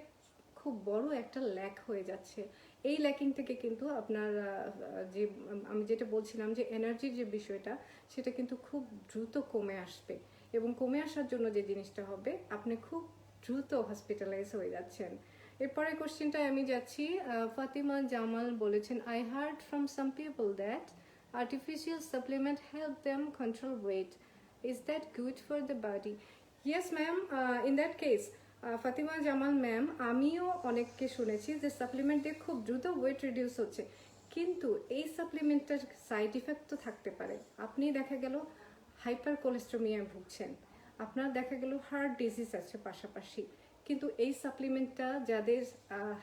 খুব বড় একটা ল্যাক হয়ে যাচ্ছে। এই ল্যাকিং থেকে কিন্তু আপনার যে আমি যেটা বলছিলাম যে এনার্জির যে বিষয়টা সেটা কিন্তু খুব দ্রুত কমে আসবে এবং কমে আসার জন্য যে জিনিসটা হবে আপনি খুব দ্রুত হসপিটালাইজ হয়ে যাচ্ছেন। এরপরে কোশ্চেনটা আমি যাচ্ছি। ফাতিমা জামাল বলেছেন, I hard from some people that artificial supplement help them control weight. Is that good for the body? Yes ma'am, in that case Fatima Jamal ma'am, আমিও অনেককে শুনেছি যে সাপ্লিমেন্ট দিয়ে খুব দ্রুত ওয়েট রিডিউস হচ্ছে, কিন্তু এই সাপ্লিমেন্টটার সাইড ইফেক্ট তো থাকতে পারে। আপনি দেখা গেল হাইপার কোলেস্ট্রমিয়ায় ভুগছেন, আপনার দেখা গেল হার্ট ডিজিজ আছে পাশাপাশি, কিন্তু এই সাপ্লিমেন্টটা যাদের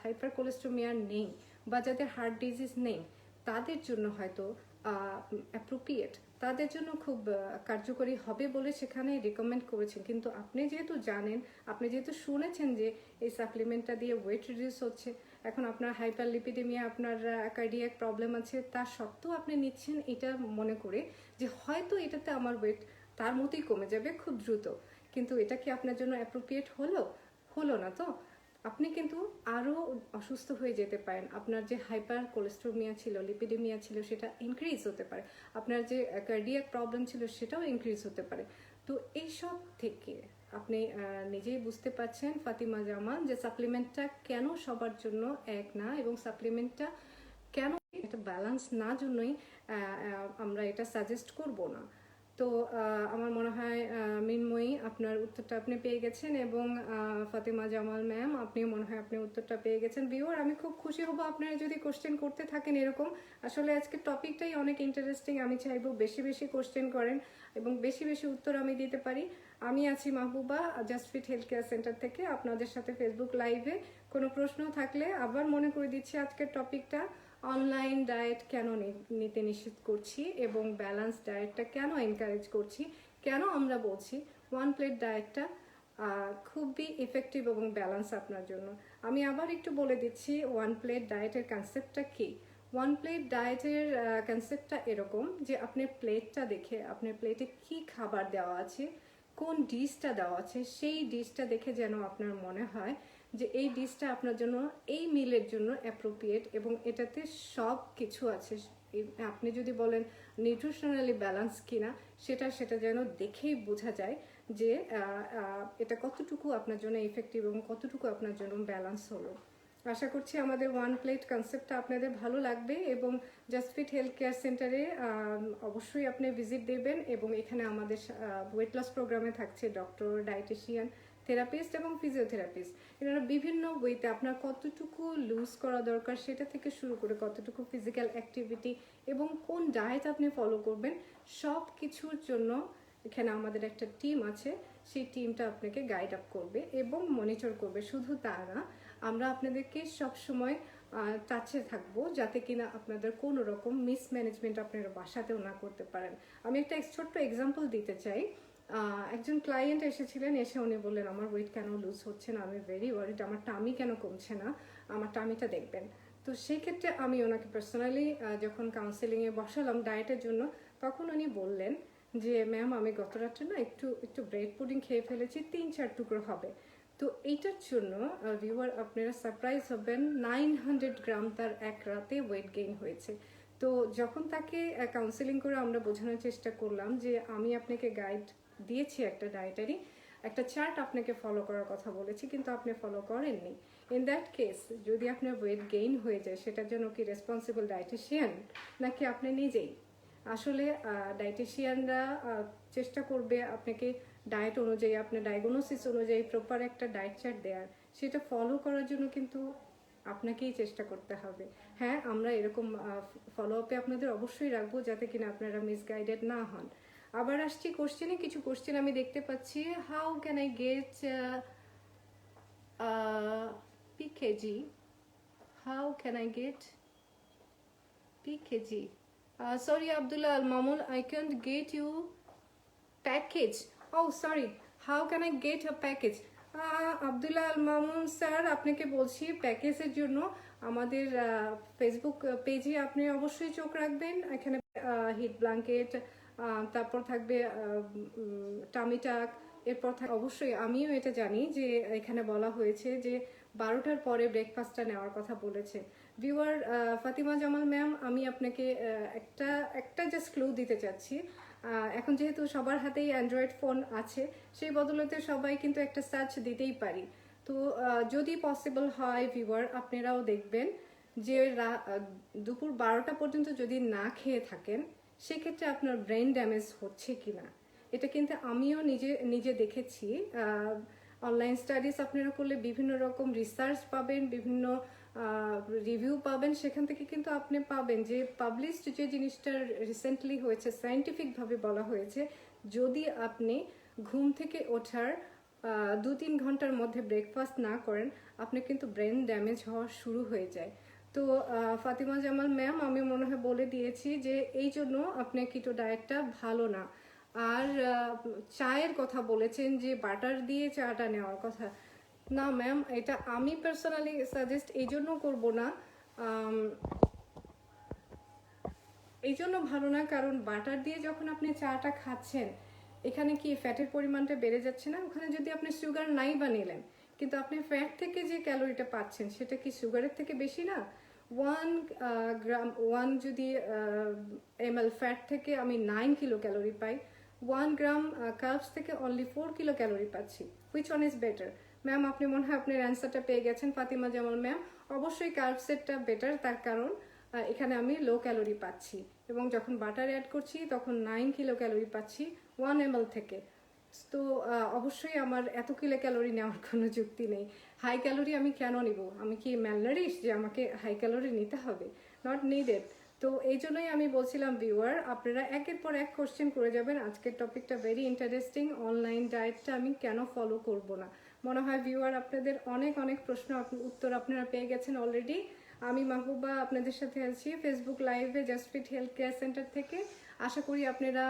হাইপার কোলেস্ট্রমিয়া নেই বা যাদের হার্ট ডিজিজ নেই তাদের জন্য হয়তো অ্যাপ্রোপ্রিয়েট, তাদের জন্য খুব কার্যকরী হবে বলে সেখানে রিকমেন্ড করেছেন। কিন্তু আপনি যেহেতু জানেন, আপনি যেহেতু শুনেছেন যে এই সাপ্লিমেন্টটা দিয়ে ওয়েট রিডিউস হচ্ছে, এখন আপনার হাইপার লিপিডেমিয়া, আপনার কার্ডিয়াক প্রবলেম আছে, তা সত্ত্বেও আপনি নিচ্ছেন এটা মনে করে যে হয়তো এটাতে আমার ওয়েট তার মতোই কমে যাবে খুব দ্রুত, কিন্তু এটা কি আপনার জন্য অ্যাপ্রোপ্রিয়েট হলো না। তো আপনি কিন্তু আরও অসুস্থ হয়ে যেতে পারেন। আপনার যে হাইপার কোলেস্ট্রমিয়া ছিল, লিপিডেমিয়া ছিল, সেটা ইনক্রিজ হতে পারে। আপনার যে কার্ডিয়াক প্রবলেম ছিল সেটাও ইনক্রিজ হতে পারে। তো এইসব থেকে আপনি নিজেই বুঝতে পারছেন ফাতিমা জামান যে সাপ্লিমেন্টটা কেন সবার জন্য এক না এবং সাপ্লিমেন্টটা কেন এটা ব্যালেন্স না জন্যই আমরা এটা সাজেস্ট করব না। তো আমার মনে হয় মৃন্ময়ী আপনার উত্তরটা আপনি পেয়ে গেছেন এবং ফাতিমা জামাল ম্যাম আপনিও মনে হয় আপনি উত্তরটা পেয়ে গেছেন। ভিউয়ার, আমি খুব খুশি হব আপনারা যদি কোশ্চেন করতে থাকেন এরকম। আসলে আজকে টপিকটাই অনেক ইন্টারেস্টিং, আমি চাইবো বেশি বেশি কোশ্চেন করেন এবং বেশি বেশি উত্তর আমি দিতে পারি। আমি আছি Mahbuba, just fit health care centre থেকে আপনাদের সাথে ফেসবুক লাইভে। কোনো প্রশ্ন থাকলে আবার মনে করে দিচ্ছি আজকের টপিকটা, অনলাইন ডায়েট কেন নিতে নিষেধ করছি এবং ব্যালেন্স ডায়েটটা কেন এনকারেজ করছি, কেন আমরা বলছি ওয়ান প্লেট ডায়েটটা খুবই ইফেক্টিভ এবং ব্যালেন্স আপনার জন্য। আমি আবার একটু বলে দিচ্ছি ওয়ান প্লেট ডায়েটের কনসেপ্টটা কি। ওয়ান প্লেট ডায়েটের কনসেপ্টটা এরকম যে আপনার প্লেটটা দেখে, আপনার প্লেটে কি খাবার দেওয়া আছে, কোন ডিশটা দেওয়া আছে, সেই ডিশটা দেখে যেন আপনার মনে হয় যে এই ডিশটা আপনার জন্য, এই মিলের জন্য অ্যাপ্রোপ্রিয়েট এবং এটাতে সব কিছু আছে, আপনি যদি বলেন নিউট্রিশনালি ব্যালেন্স কিনা, সেটা যেন দেখেই বোঝা যায় যে এটা কতটুকু আপনার জন্য ইফেক্টিভ এবং কতটুকু আপনার জন্য ব্যালেন্স হলো। আশা করছি আমাদের ওয়ান প্লেট কনসেপ্টটা আপনাদের ভালো লাগবে এবং জাস্ট ফিট হেলথ কেয়ার সেন্টারে অবশ্যই আপনি ভিজিট দেবেন। এবং এখানে আমাদের ওয়েট লস প্রোগ্রামে থাকছে ডক্টর, ডায়েটিশিয়ান, থেরাপিস্ট এবং ফিজিওথেরাপিস্ট। এনারা বিভিন্ন ওয়েতে আপনার কতটুকু লুজ করা দরকার সেটা থেকে শুরু করে কতটুকু ফিজিক্যাল অ্যাক্টিভিটি এবং কোন ডায়েট আপনি ফলো করবেন সব কিছুর জন্য এখানে আমাদের একটা টিম আছে। সেই টিমটা আপনাকে গাইড আপ করবে এবং মনিটর করবে। শুধু তা না, আমরা আপনাদেরকে সবসময় টাচে থাকবো যাতে কিনা আপনাদের কোনো রকম মিসম্যানেজমেন্ট আপনারা বাসাতেও না করতে পারেন। আমি একটা ছোট্ট এক্সাম্পল দিতে চাই। একজন ক্লায়েন্ট এসেছিলেন, এসে উনি বললেন আমার ওয়েট কেন লুজ হচ্ছে না, আমি ভেরি ওয়ারিড, আমার টামি কেন কমছে না, আমার টামিটা দেখবেন। তো সেই ক্ষেত্রে আমি ওনাকে পার্সোনালি যখন কাউন্সেলিংয়ে বসালাম ডায়েটের জন্য, তখন উনি বললেন যে ম্যাম আমি গত রাত্রে না একটু ব্রেড পুডিং খেয়ে ফেলেছি, 3-4 টুকরো হবে। তো এইটার জন্য ভিউয়ার আপনারা সারপ্রাইজ হবেন, 900 গ্রাম তার এক রাতে ওয়েট গেইন হয়েছে। তো যখন তাকে কাউন্সেলিং করে আমরা বোঝানোর চেষ্টা করলাম যে আমি আপনাকে গাইড দিয়েছি একটা ডায়েটারি, একটা চার্ট আপনাকে ফলো করার কথা বলেছি, কিন্তু আপনি ফলো করেননি। ইন দ্যাট কেস যদি আপনার ওয়েট গেইন হয়ে যায়, সেটার জন্য কি রেসপন্সিবল ডায়েটিশিয়ান নাকি আপনি নিজেই? আসলে ডায়েটিশিয়ানরা চেষ্টা করবে আপনাকে ডায়েট অনুযায়ী, আপনার ডায়াগনোসিস অনুযায়ী প্রপার একটা ডায়েট চার্ট দেওয়ার, সেটা ফলো করার জন্য কিন্তু আপনাকেই চেষ্টা করতে হবে। হ্যাঁ, আমরা এরকম ফলো আপে আপনাদের অবশ্যই রাখবো যাতে কিনা আপনারা মিসগাইডেড না হন। আবার আসছি কোশ্চেনে, কিছু কোশ্চেন আমি দেখতে পাচ্ছি। How can I get PKG? How can I get PKG? Sorry, Abdullah Al Mamun, I can't get you package. Oh, sorry. How can I get a package? Abdullah Al Mamun sir, আপনাকে বলছি প্যাকেজের জন্য আমাদের Facebook পেজে আপনি অবশ্যই চোখ রাখবেন। এখানে হিট ব্ল্যাঙ্কেট, তারপর থাকবে টামিটাক, এরপর অবশ্যই আমিও এটা জানি যে এখানে বলা হয়েছে যে 12টার পরে ব্রেকফাস্টটা নেওয়ার কথা বলেছে। ভিউয়ার ফাতিমা জামাল ম্যাম, আমি আপনাকে একটা জাস্ট ক্লু দিতে চাচ্ছি। এখন যেহেতু সবার হাতেই অ্যান্ড্রয়েড ফোন আছে, সেই বদলতে সবাই কিন্তু একটা সার্চ দিতেই পারি। তো যদি পসিবল হয় ভিউয়ার, আপনারাও দেখবেন যে দুপুর 12টা পর্যন্ত যদি না খেয়ে থাকেন, সেক্ষেত্রে আপনার ব্রেন ড্যামেজ হচ্ছে কিনা। এটা কিন্তু আমিও নিজে দেখেছি। অনলাইন স্টাডিজ আপনারা করলে বিভিন্ন রকম রিসার্চ পাবেন, বিভিন্ন রিভিউ পাবেন, সেখান থেকে কিন্তু আপনি পাবেন যে পাবলিশড যে জিনিসটা রিসেন্টলি হয়েছে, সায়েন্টিফিকভাবে বলা হয়েছে যদি আপনি ঘুম থেকে ওঠার 2-3 ঘন্টার মধ্যে ব্রেকফাস্ট না করেন, আপনি কিন্তু ব্রেন ড্যামেজ হওয়া শুরু হয়ে যায়। তো ফাতিমা জামাল ম্যাম, আমি মনে হয় বলে দিয়েছি যে এই জন্য আপনার কিটো ডায়েটটা ভালো না। আর চায়ের কথা বলেছেন যে বাটার দিয়ে চাটা নেওয়ার কথা। না ম্যাম, এটা আমি পার্সোনালি সাজেস্ট এই জন্য করবো না, এই জন্য ভালো না কারণ বাটার দিয়ে যখন আপনি চাটা খাচ্ছেন, এখানে কি ফ্যাটের পরিমাণটা বেড়ে যাচ্ছে না? ওখানে যদি আপনি সুগার নাই বা নিলেন, কিন্তু আপনি ফ্যাট থেকে যে ক্যালোরিটা পাচ্ছেন সেটা কি সুগারের থেকে বেশি না? 1 যদি ml ফ্যাট থেকে আমি 9 কিলো ক্যালোরি পাই, 1 গ্রাম কার্বস থেকে অনলি 4 কিলো ক্যালোরি পাচ্ছি। Which one is better? Ma'am, আপনি মনে হয় আপনার অ্যান্সারটা পেয়ে গেছেন ফাতিমা জামাল ম্যাম। অবশ্যই কার্বসেরটা বেটার, তার কারণ এখানে আমি লো ক্যালোরি পাচ্ছি এবং যখন বাটার অ্যাড করছি তখন 9 কিলো ক্যালোরি পাচ্ছি 1 ml থেকে। তো অবশ্যই আমার এত কিলো ক্যালোরি নেওয়ার কোনো যুক্তি নেই। হাই ক্যালোরি আমি কেন নিব? আমি কি ম্যালনারিশ যে আমাকে হাই ক্যালোরি নিতে হবে? Not needed. তো এই জন্যই আমি বলছিলাম ভিউয়ার, আপনারা একের পর এক কোশ্চেন করে যাবেন। আজকের টপিকটা ভেরি ইন্টারেস্টিং, অনলাইন ডায়েটটা আমি কেন ফলো করব না। মনে হয় ভিউয়ার আপনাদের অনেক প্রশ্ন উত্তর আপনারা পেয়ে গেছেন অলরেডি। আমি মাহবুবা আপনাদের সাথে আছি ফেসবুক লাইভে just fit health care centre থেকে। আশা করি আপনারা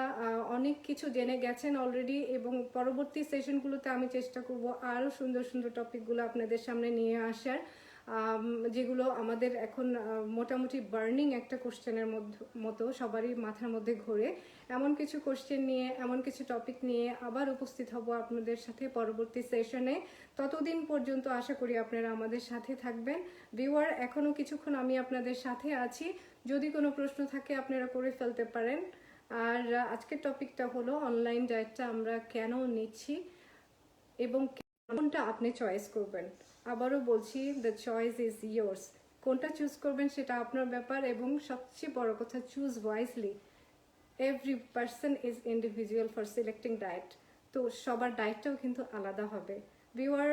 অনেক কিছু জেনে গেছেন অলরেডি এবং পরবর্তী সেশনগুলোতে আমি চেষ্টা করব আরও সুন্দর টপিকগুলো আপনাদের সামনে নিয়ে আসার। যেগুলো আমাদের এখন মোটামুটি বার্নিং একটা কোশ্চেনের মতো সবারই মাথার মধ্যে ঘোরে, এমন কিছু কোশ্চেন নিয়ে, এমন কিছু টপিক নিয়ে আবার উপস্থিত হব আপনাদের সাথে পরবর্তী সেশনে। ততদিন পর্যন্ত আশা করি আপনারা আমাদের সাথে থাকবেন। ভিউয়ার, এখনও কিছুক্ষণ আমি আপনাদের সাথে আছি, যদি কোনো প্রশ্ন থাকে আপনারা করে ফেলতে পারেন। আর আজকের টপিকটা হলো অনলাইন ডায়েটটা আমরা কেন নিচ্ছি এবং কোনটা আপনি চয়েস করবেন। আবারও বলছি, দ্য চয়েস ইজ ইয়ার্স। কোনটা চুজ করবেন সেটা আপনার ব্যাপার, এবং সবচেয়ে বড় কথা, choose wisely. Every person is individual for selecting diet. তো সবার ডায়েটটাও কিন্তু আলাদা হবে। ভিউয়ার,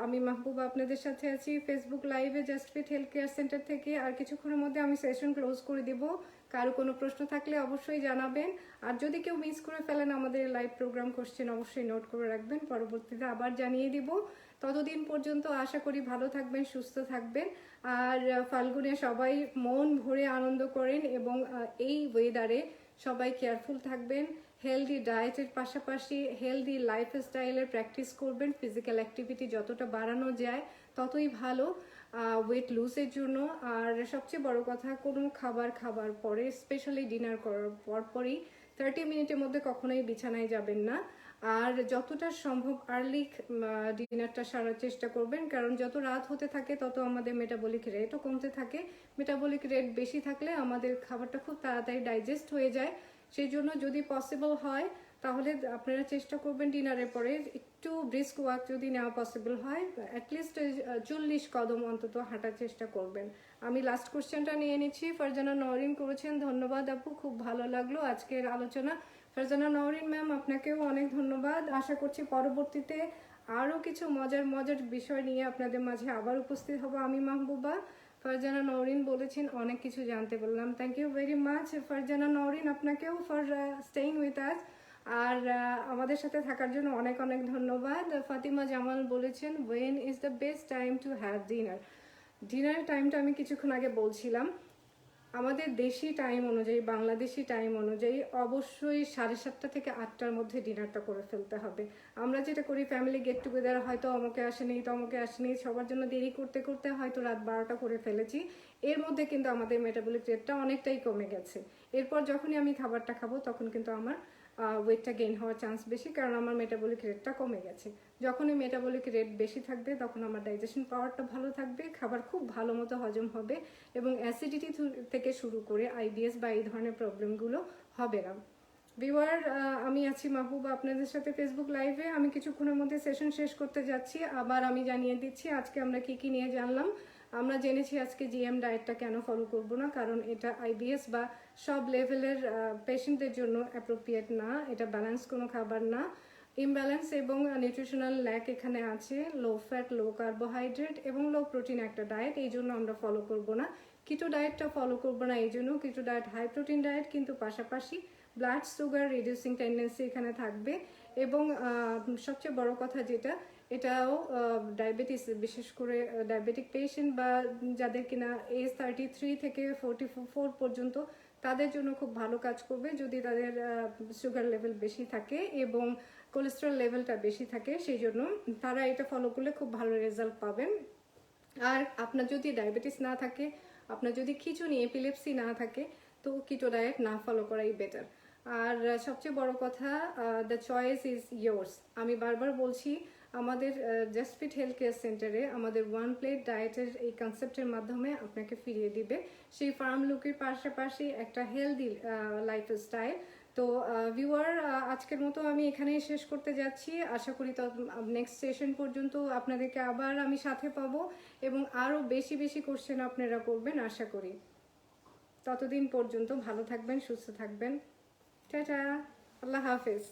আমি মাহবুবা আপনাদের সাথে আছি ফেসবুক লাইভে just fit health care centre থেকে। আর কিছুক্ষণের মধ্যে আমি সেশন ক্লোজ করে দিব। কারো কোনো প্রশ্ন থাকলে অবশ্যই জানাবেন। আর যদি কেউ মিস করে ফেলেন আমাদের লাইভ প্রোগ্রাম কোশ্চেন, অবশ্যই নোট করে রাখবেন, পরবর্তীতে আবার জানিয়ে দিব। ততদিন পর্যন্ত আশা করি ভালো থাকবেন, সুস্থ থাকবেন। আর ফাল্গুনে সবাই মন ভরে আনন্দ করেন, এবং এই ওয়েদারে সবাই কেয়ারফুল থাকবেন। হেলদি ডায়েটের পাশাপাশি হেলদি লাইফস্টাইলের প্র্যাকটিস করবেন। ফিজিক্যাল অ্যাক্টিভিটি যতটা বাড়ানো যায় ততই ভালো ওয়েট লুজের জন্য। আর সবচেয়ে বড় কথা, কোনো খাবার পরে, স্পেশালি ডিনার করার পরপরই 30 মিনিটের মধ্যে কখনোই বিছানায় যাবেন না। আর যতটা সম্ভব আর্লি ডিনারটা সারার চেষ্টা করবেন, কারণ যত রাত হতে থাকে তত আমাদের মেটাবলিক রেটও কমতে থাকে। মেটাবলিক রেট বেশি থাকলে আমাদের খাবারটা খুব তাড়াতাড়ি ডাইজেস্ট হয়ে যায়। সেই জন্য যদি পসিবল হয় তাহলে আপনারা চেষ্টা করবেন ডিনারের পরে একটু ব্রিস্ক ওয়াক যদি নেওয়া পসিবল হয়, অ্যাটলিস্ট 40 কদম অন্তত হাঁটার চেষ্টা করবেন। আমি লাস্ট কোশ্চেনটা নিয়ে নিচ্ছি। ফারজানা নওরিন করেছেন, ধন্যবাদ আপু, খুব ভালো লাগলো আজকের আলোচনা। ফারজানা নওরিন ম্যাম, আপনাকেও অনেক ধন্যবাদ। আশা করছি পরবর্তীতে আরও কিছু মজার বিষয় নিয়ে আপনাদের মাঝে আবার উপস্থিত হব আমি মাহবুবা। ফারজানা নওরিন বলেছেন অনেক কিছু জানতে পারলাম। Thank you very much Farzana Nowrin, আপনাকেও ফর স্টেইং উইথ আস। আর আমাদের সাথে থাকার জন্য অনেক ধন্যবাদ। ফাতিমা জামাল বলেছেন, when is the best time to have dinner. ডিনারের টাইমটা আমি কিছুক্ষণ আগে বলছিলাম। আমাদের দেশি টাইম অনুযায়ী, বাংলাদেশি টাইম অনুযায়ী অবশ্যই 7:30 থেকে 8টার মধ্যে ডিনারটা করে ফেলতে হবে। আমরা যেটা করি, ফ্যামিলি গেট টুগেদার, হয়তো অমুকে আসেনি তমুকে আসেনি, সবার জন্য দেরি করতে করতে হয়তো রাত 12টা করে ফেলেছি। এর মধ্যে কিন্তু আমাদের মেটাবলিক রেটটা অনেকটাই কমে গেছে। এরপর যখনই আমি খাবারটা খাবো তখন কিন্তু আমার ওয়েটটা গেইন হওয়ার চান্স বেশি, কারণ আমার মেটাবলিক রেটটা কমে গেছে। যখনই মেটাবলিক রেট বেশি থাকবে তখন আমার ডাইজেশন পাওয়ারটা ভালো থাকবে, খাবার খুব ভালো মতো হজম হবে, এবং অ্যাসিডিটি থেকে শুরু করে আইবিএস বা এই ধরনের প্রবলেমগুলো হবে না। ভিউয়ার, আমি আছি মাহবুবা আপনাদের সাথে ফেসবুক লাইভে। আমি কিছুক্ষণের মধ্যে সেশন শেষ করতে যাচ্ছি। আবার আমি জানিয়ে দিচ্ছি আজকে আমরা কি নিয়ে জানলাম। আমরা জেনেছি আজকে জিএম ডায়েটটা কেন ফলো করব না, কারণ এটা আইবিএস বা সব লেভেলের পেশেন্টদের জন্য অ্যাপ্রোপ্রিয়েট না। এটা ব্যালেন্স কোনো খাবার না, ইমব্যালেন্স এবং নিউট্রিশনাল ল্যাক এখানে আছে। লো ফ্যাট, লো কার্বোহাইড্রেট এবং লো প্রোটিন একটা ডায়েট, এই জন্য আমরা ফলো করব না। কিটো ডায়েটটা ফলো করব না এই জন্য, keto diet high protein diet, কিন্তু পাশাপাশি ব্লাড সুগার রিডিউসিং টেন্ডেন্সি এখানে থাকবে। এবং সবচেয়ে বড় কথা যেটা, এটাও ডায়াবেটিস, বিশেষ করে ডায়াবেটিক পেশেন্ট বা যাদের কিনা এজ 33 থেকে 44 পর্যন্ত, তাদের জন্য খুব ভালো কাজ করবে যদি তাদের সুগার লেভেল বেশি থাকে এবং কোলেস্টেরল লেভেলটা বেশি থাকে। সেই জন্য তারা এটা ফলো করলে খুব ভালো রেজাল্ট পাবেন। আর আপনার যদি ডায়াবেটিস না থাকে, আপনার যদি খিঁচুনি, এপিলেপসি না থাকে, তো কিটো ডায়েট না ফলো করাই বেটার। আর সবচেয়ে বড় কথা, দ্য চয়েস ইজ ইয়োর্স। আমি বারবার বলছি, আমাদের জাস্ট ফিট হেলথ কেয়ার সেন্টারে আমাদের ওয়ান প্লেট ডায়েটের এই কনসেপ্টের মাধ্যমে আপনাকে ফিরিয়ে দিবে সেই ফার্ম লুকের পাশাপাশি একটা হেলদি লাইফস্টাইল। তো ভিউয়ার, আজকের মতো আমি এখানেই শেষ করতে যাচ্ছি। আশা করি নেক্সট সেশন পর্যন্ত আপনাদেরকে আবার আমি সাথে পাবো, এবং আরও বেশি কোশ্চেন আপনারা করবেন আশা করি। ততদিন পর্যন্ত ভালো থাকবেন, সুস্থ থাকবেন। টাটা, আল্লাহ হাফেজ।